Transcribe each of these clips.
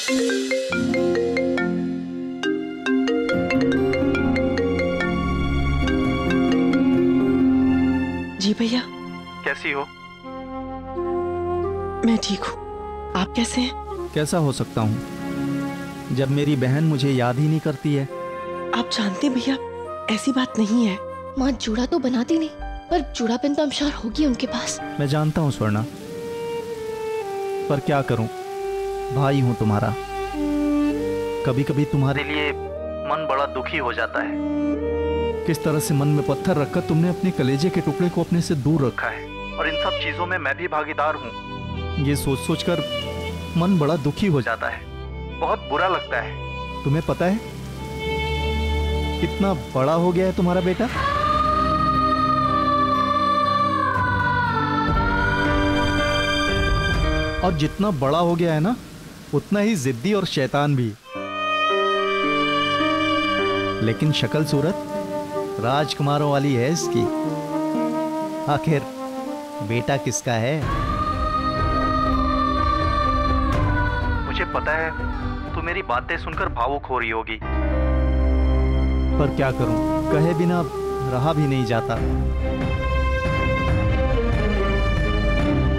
जी भैया। कैसी हो? मैं ठीक हूँ, आप कैसे हैं? कैसा हो सकता हूँ जब मेरी बहन मुझे याद ही नहीं करती है। आप जानते भैया, ऐसी बात नहीं है। माँ जूड़ा तो बनाती नहीं, पर जूड़ा पिन तो अमशार होगी उनके पास। मैं जानता हूँ स्वर्णा, पर क्या करूँ, भाई हूँ तुम्हारा। कभी कभी तुम्हारे लिए मन बड़ा दुखी हो जाता है। किस तरह से मन में पत्थर रखकर तुमने अपने कलेजे के टुकड़े को अपने से दूर रखा है, और इन सब चीजों में मैं भी भागीदार हूँ। ये सोच सोच कर मन बड़ा दुखी हो जाता है, बहुत बुरा लगता है। तुम्हें पता है कितना बड़ा हो गया है तुम्हारा बेटा? और जितना बड़ा हो गया है ना, उतना ही जिद्दी और शैतान भी। लेकिन शक्ल सूरत राजकुमारों वाली है इसकी। आखिर बेटा किसका है? मुझे पता है तू मेरी बातें सुनकर भावुक हो रही होगी, पर क्या करूं, कहे बिना रहा भी नहीं जाता।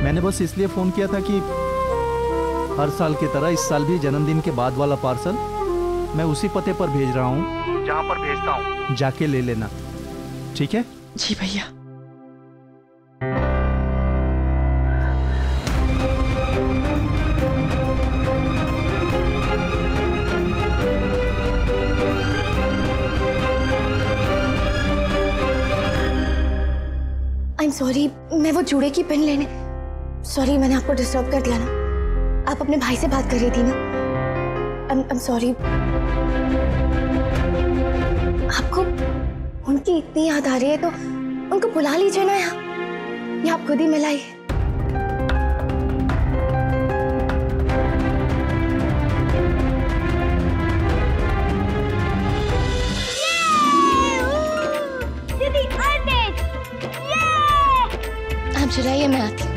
मैंने बस इसलिए फोन किया था कि हर साल की तरह इस साल भी जन्मदिन के बाद वाला पार्सल मैं उसी पते पर भेज रहा हूं जहां पर भेजता हूं, जाके ले लेना, ठीक है? जी भैया। आई एम सॉरी, मैं वो जूड़े की पिन लेने। सॉरी, मैंने आपको डिस्टर्ब कर दिया ना। आप अपने भाई से बात कर रही थी ना। I am sorry. आपको उनकी इतनी याद आ रही है तो उनको बुला लीजिए ना यहाँ, या आप खुद ही मिलाइए। आप चलाइए, मैं आती हूँ।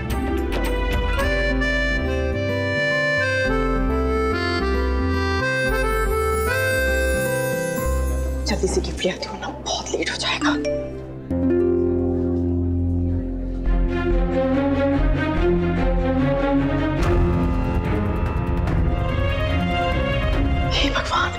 जल्दी से गिफ्ट ले आती हूँ ना, बहुत लेट हो जाएगा। हे भगवान,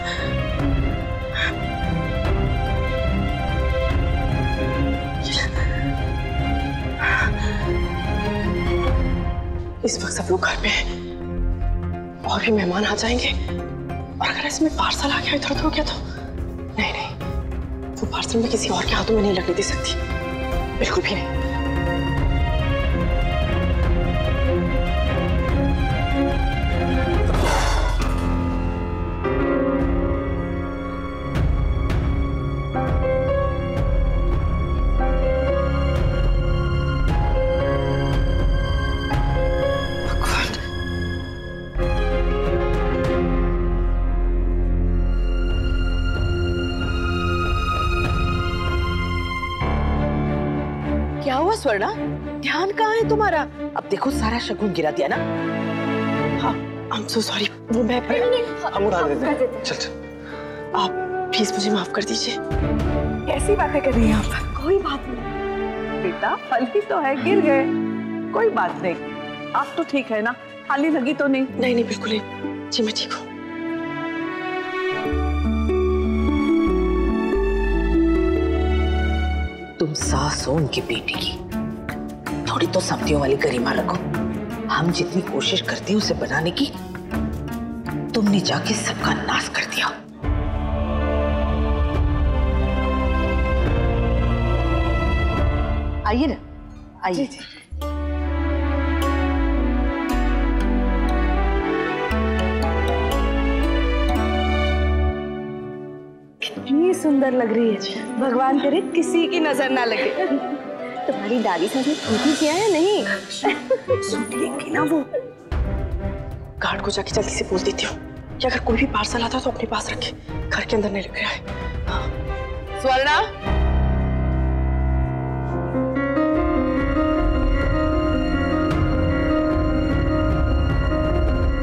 इस वक्त सब लोग घर पे हैं और भी मेहमान आ जाएंगे, और अगर इसमें पार्सल आ गया इधर उधर हो गया तो नहीं नहीं, वो पार्सल में किसी और के हाथों में नहीं लगने दे सकती, बिल्कुल भी नहीं। क्या हुआ स्वर्णा, ध्यान कहाँ है तुम्हारा? अब देखो सारा शगुन गिरा दिया ना। हाँ, I'm so sorry, वो मैं हम उठा देते हैं। चल चल, आप प्लीज मुझे माफ कर दीजिए। कैसी बातें कर रही हैं आप? कोई बात नहीं बेटा, थाली तो है, गिर गए, कोई बात नहीं। आप तो ठीक है ना? थाली लगी तो नहीं? नहीं नहीं, बिल्कुल नहीं जी, मैं ठीक हूँ। तुम सास हो उनकी बेटी की, थोड़ी तो सब्जियों वाली गरिमा रखो। हम जितनी कोशिश करते हैं उसे बनाने की, तुमने जाके सबका नाश कर दिया। आइए ना, आइए। कितनी सुंदर लग रही है, भगवान करे किसी की नजर ना लगे। तुम्हारी दादी सास ने सूती किया है नहीं? सूती ना वो। गार्ड को जाके जल्दी से बोल देती हूँ कि अगर कोई भी पार्सल आता तो अपने पास रखे, घर के अंदर नहीं लग रहा है। स्वर्णा,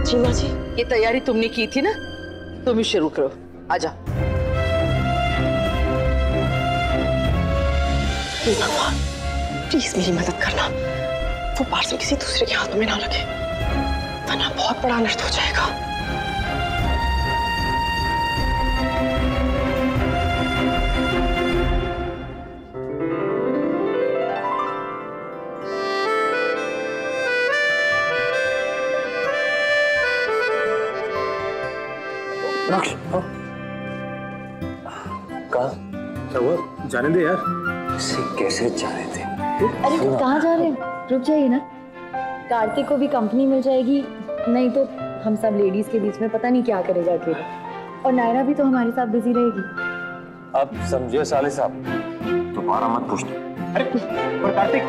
जी माँ जी। ये तैयारी तुमने की थी ना, तुम ही शुरू करो। आजा। भगवान प्लीज मेरी मदद करना, वो पार्सल किसी दूसरे के हाथों में ना लगे, वरना बहुत बड़ा अनर्थ हो जाएगा। कहाँ? क्या हुआ? जाने दे यार। इसे कैसे जाने दे? अरे कहाँ जा रहे हैं? रुक जाइए ना, कार्तिक को भी कंपनी मिल जाएगी, नहीं तो हम सब लेडीज के बीच में पता नहीं क्या करेगा अकेले। और नायरा भी तो हमारे साथ बिजी रहेगी। अब समझिए साले साहब, दोबारा मत पूछना। अरे पर कार्तिक,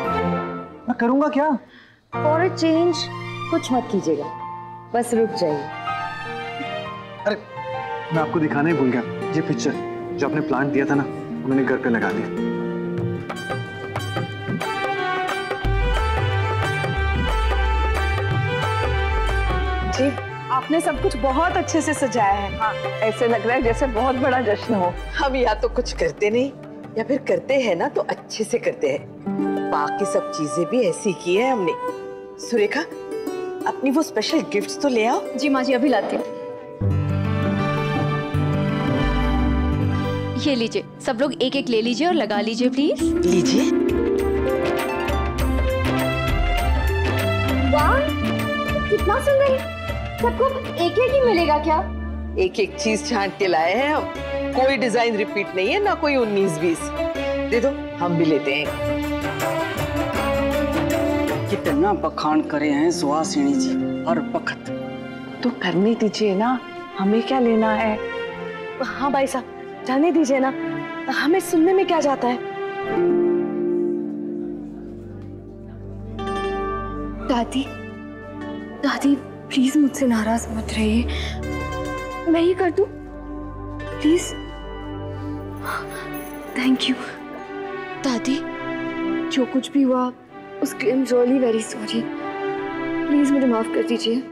मैं करूँगा क्या? फॉर अ चेंज कुछ मत कीजिएगा, बस रुक जाइए। अरे मैं आपको दिखाना ही भूल गया, ये पिक्चर जो आपने प्लांट दिया था ना, मैंने घर पे लगा दिया। जी आपने सब कुछ बहुत अच्छे से सजाया है। हाँ, ऐसे लग रहा है जैसे बहुत बड़ा जश्न हो। हम या तो कुछ करते नहीं या फिर करते हैं ना तो अच्छे से करते हैं। बाकी सब चीजें भी ऐसी की है हमने। सुरेखा, अपनी वो स्पेशल गिफ्ट्स तो ले आओ। जी माँ जी, अभी लाती हूँ। ये लीजिए, सब लोग एक एक ले लीजिए और लगा लीजिए प्लीज। लीजिए। वाह, कितना सुंदर है। सबको एक एक ही मिलेगा क्या? एक एक चीज छांट के लाए हैं हम, कोई डिजाइन रिपीट नहीं है, ना कोई 19-20। दे दो, हम भी लेते हैं। कितना बखान करे हैं सुहासिनी जी हर वक्त। तो करने दीजिए ना, हमें क्या लेना है। हाँ भाई साहब, जाने दीजिए ना, हमें सुनने में क्या जाता है। दादी, दादी प्लीज मुझसे नाराज मत रहिए, मैं ही कर दूं प्लीज। थैंक यू दादी, जो कुछ भी हुआ उसके लिए I am really very sorry. Please मुझे माफ कर दीजिए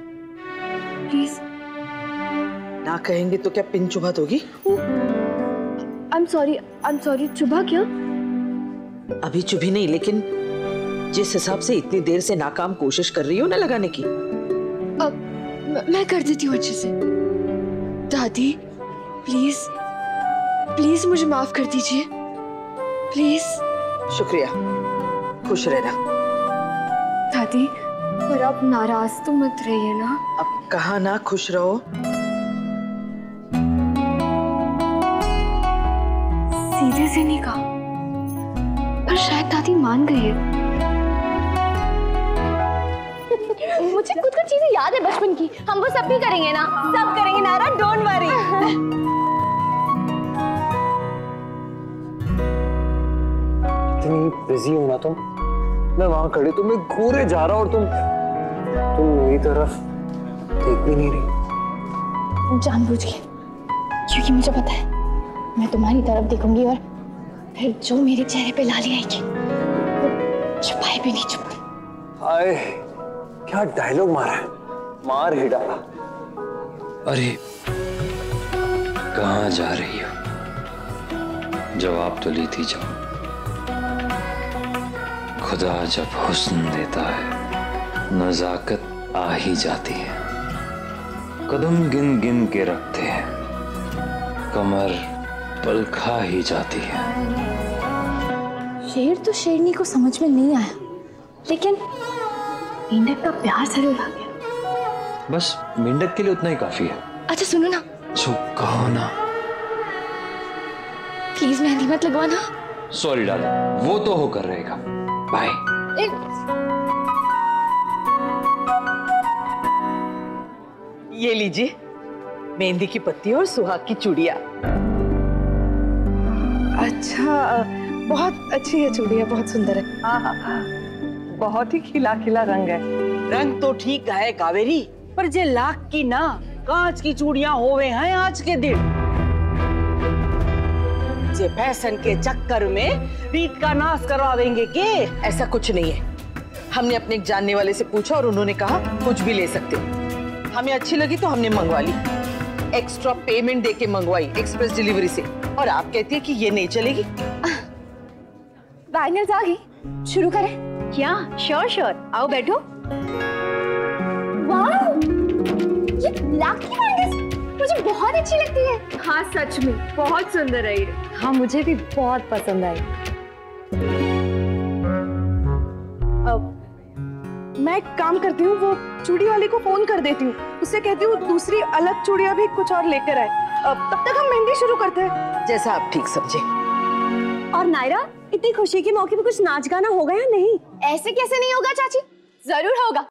प्लीज। ना कहेंगे तो क्या पिन चुभा दोगी? I am sorry. चुभा क्या? अभी चुभी नहीं, लेकिन जिस हिसाब से इतनी देर से नाकाम कोशिश कर रही हो ना लगाने की। अब मैं कर देती हूँ अच्छे से। दादी प्लीज प्लीज मुझे माफ कर दीजिए प्लीज। शुक्रिया, खुश रहना। दादी पर आप नाराज तो मत रहिए ना। अब कहा ना खुश रहो। सीधे से नहीं कहा, पर शायद दादी मान गई है। मुझे कुछ कुछ चीजें याद है बचपन की, हम वो सब भी करेंगे ना। सब करेंगे नायरा, डोंट वरी। इतनी बिजी हो ना तुम, मैं वहां खड़ी तुम मैं घूरे जा रहा और तुम मेरी तरफ देख भी नहीं रही। जानबूझ के, क्योंकि मुझे पता है मैं तुम्हारी तरफ देखूंगी और फिर जो मेरे चेहरे पे लाली आएगी वो छुपाए भी नहीं छुपा। आए क्या डायलॉग मारा है, मार ही डाला। अरे कहाँ जा रही हो? जवाब तो लेती जाओ। खुदा जब हुस्न देता है नजाकत आ ही जाती है। कदम गिन गिन के रखते हैं, कमर पल खा ही जाती है। शेर तो शेरनी को समझ में नहीं आया, लेकिन मेंढक का प्यार जरूर आ गया। बस मेंढक के लिए उतना ही काफी है। अच्छा सुनो ना, चुप कहो ना। प्लीज मेहंदी मत लगवाना। सॉरी डार्लिंग, वो तो होकर रहेगा। बाय। ये लीजिए, मेहंदी की पत्ती और सुहाग की चूड़िया। अच्छा, बहुत अच्छी है चूड़िया, बहुत सुंदर है। हाँ हाँ, बहुत ही खिला खिला रंग है। रंग तो ठीक है कावेरी, पर जे लाख की ना कांच की चूड़ियां होवे हैं आज के दिन। जे फैशन के चक्कर में रीत का नाश करवाएंगे के? ऐसा कुछ नहीं है। हमने अपने एक जानने वाले से पूछा और उन्होंने कहा कुछ भी ले सकते हो। हमें अच्छी लगी तो हमने मंगवा ली। एक्स्ट्रा पेमेंट देके मंगवाई एक्सप्रेस डिलीवरी से, और आप कहती है कि ये नहीं चलेगी। बैंगल्स आ गई, शुरू करें? क्या? श्योर श्योर, आओ बैठो। वाह, ये ब्लैक की बैंगल्स मुझे बहुत अच्छी लगती है। हाँ सच में बहुत सुंदर है ये। हाँ मुझे भी बहुत पसंद आई। मैं एक काम करती हूँ, वो चूड़ी वाले को फोन कर देती हूँ, उससे कहती हूँ दूसरी अलग चूड़ियाँ भी कुछ और लेकर आए। तब तक हम मेहंदी शुरू करते हैं। जैसा आप ठीक समझे। और नायरा, इतनी खुशी के मौके पे कुछ नाच गाना होगा या नहीं? ऐसे कैसे नहीं होगा चाची, जरूर होगा।